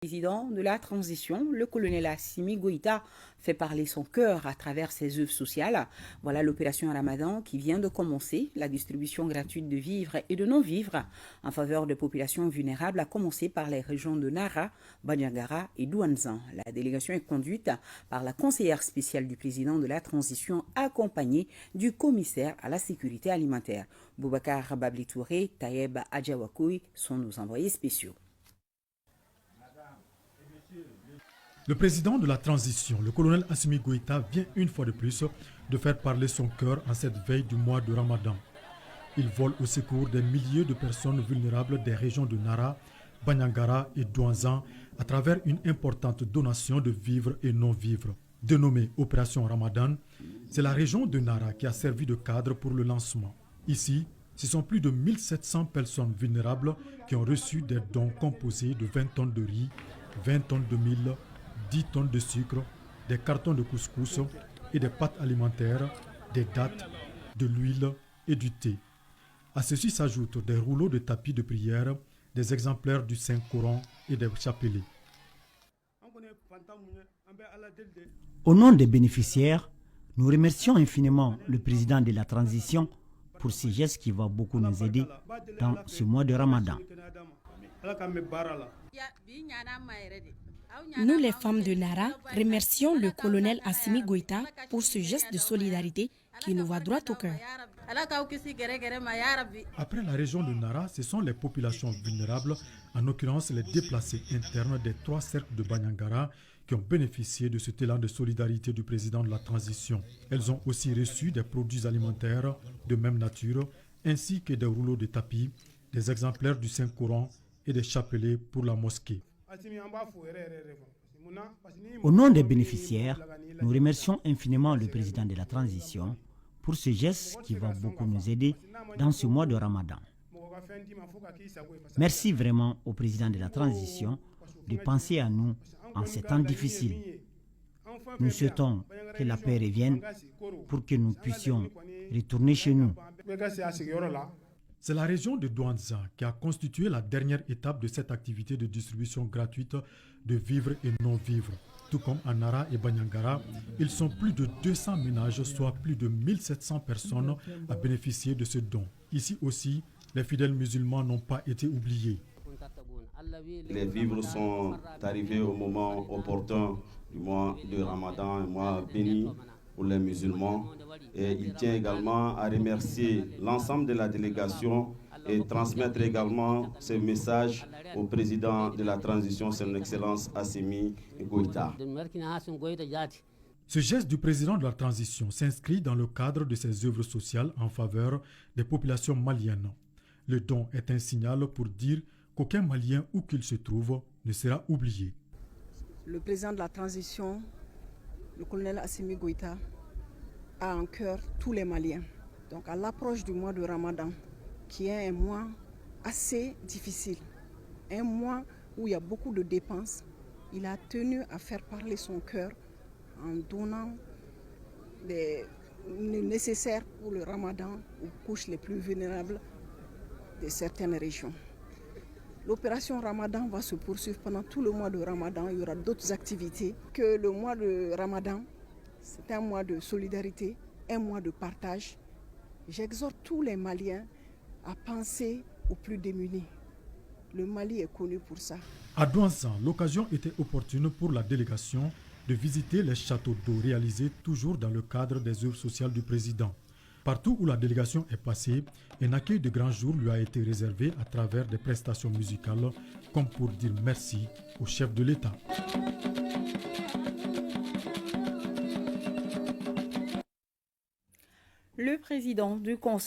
Président de la transition, le colonel Assimi Goïta fait parler son cœur à travers ses œuvres sociales. Voilà l'opération Ramadan qui vient de commencer. La distribution gratuite de vivres et de non-vivres en faveur des populations vulnérables a commencé par les régions de Nara, Bandiagara et Douanzan. La délégation est conduite par la conseillère spéciale du président de la transition accompagnée du commissaire à la sécurité alimentaire. Boubacar Babli Touré, Tayeb Adjawakoui sont nos envoyés spéciaux. Le président de la transition, le colonel Assimi Goïta, vient une fois de plus de faire parler son cœur en cette veille du mois de Ramadan. Il vole au secours des milliers de personnes vulnérables des régions de Nara, Bandiagara et Douanzan à travers une importante donation de vivres et non-vivres. Dénommée Opération Ramadan, c'est la région de Nara qui a servi de cadre pour le lancement. Ici, ce sont plus de 1700 personnes vulnérables qui ont reçu des dons composés de 20 tonnes de riz, 20 tonnes de mil, 10 tonnes de sucre, des cartons de couscous et des pâtes alimentaires, des dattes, de l'huile et du thé. À ceci s'ajoutent des rouleaux de tapis de prière, des exemplaires du Saint-Coran et des chapelets. Au nom des bénéficiaires, nous remercions infiniment le président de la transition pour ce geste qui va beaucoup nous aider dans ce mois de Ramadan. Nous, les femmes de Nara, remercions le colonel Assimi Goïta pour ce geste de solidarité qui nous va droit au cœur. Après la région de Nara, ce sont les populations vulnérables, en l'occurrence les déplacés internes des 3 cercles de Bandiagara, qui ont bénéficié de cet élan de solidarité du président de la transition. Elles ont aussi reçu des produits alimentaires de même nature, ainsi que des rouleaux de tapis, des exemplaires du Saint-Coran et des chapelets pour la mosquée. Au nom des bénéficiaires, nous remercions infiniment le président de la transition pour ce geste qui va beaucoup nous aider dans ce mois de Ramadan. Merci vraiment au président de la transition de penser à nous en ces temps difficiles. Nous souhaitons que la paix revienne pour que nous puissions retourner chez nous. C'est la région de Douanzan qui a constitué la dernière étape de cette activité de distribution gratuite de vivres et non-vivres. Tout comme à Nara et Bandiagara, ils sont plus de 200 ménages, soit plus de 1700 personnes à bénéficier de ce don. Ici aussi, les fidèles musulmans n'ont pas été oubliés. Les vivres sont arrivés au moment opportun du mois de Ramadan, un mois béni pour les musulmans. Et il tient également à remercier l'ensemble de la délégation et transmettre également ce message au président de la transition, son Excellence Assimi Goïta. Ce geste du président de la transition s'inscrit dans le cadre de ses œuvres sociales en faveur des populations maliennes. Le don est un signal pour dire qu'aucun Malien, où qu'il se trouve, ne sera oublié. Le président de la transition, le colonel Assimi Goïta, a en cœur tous les Maliens. Donc à l'approche du mois de Ramadan, qui est un mois assez difficile, un mois où il y a beaucoup de dépenses, il a tenu à faire parler son cœur en donnant le nécessaire pour le Ramadan aux couches les plus vulnérables de certaines régions. L'opération Ramadan va se poursuivre pendant tout le mois de Ramadan. Il y aura d'autres activités que le mois de Ramadan. C'est un mois de solidarité, un mois de partage. J'exhorte tous les Maliens à penser aux plus démunis. Le Mali est connu pour ça. À Douanzan, l'occasion était opportune pour la délégation de visiter les châteaux d'eau réalisés toujours dans le cadre des œuvres sociales du président. Partout où la délégation est passée, un accueil de grand jour lui a été réservé à travers des prestations musicales, comme pour dire merci au chef de l'État. Le président du Conseil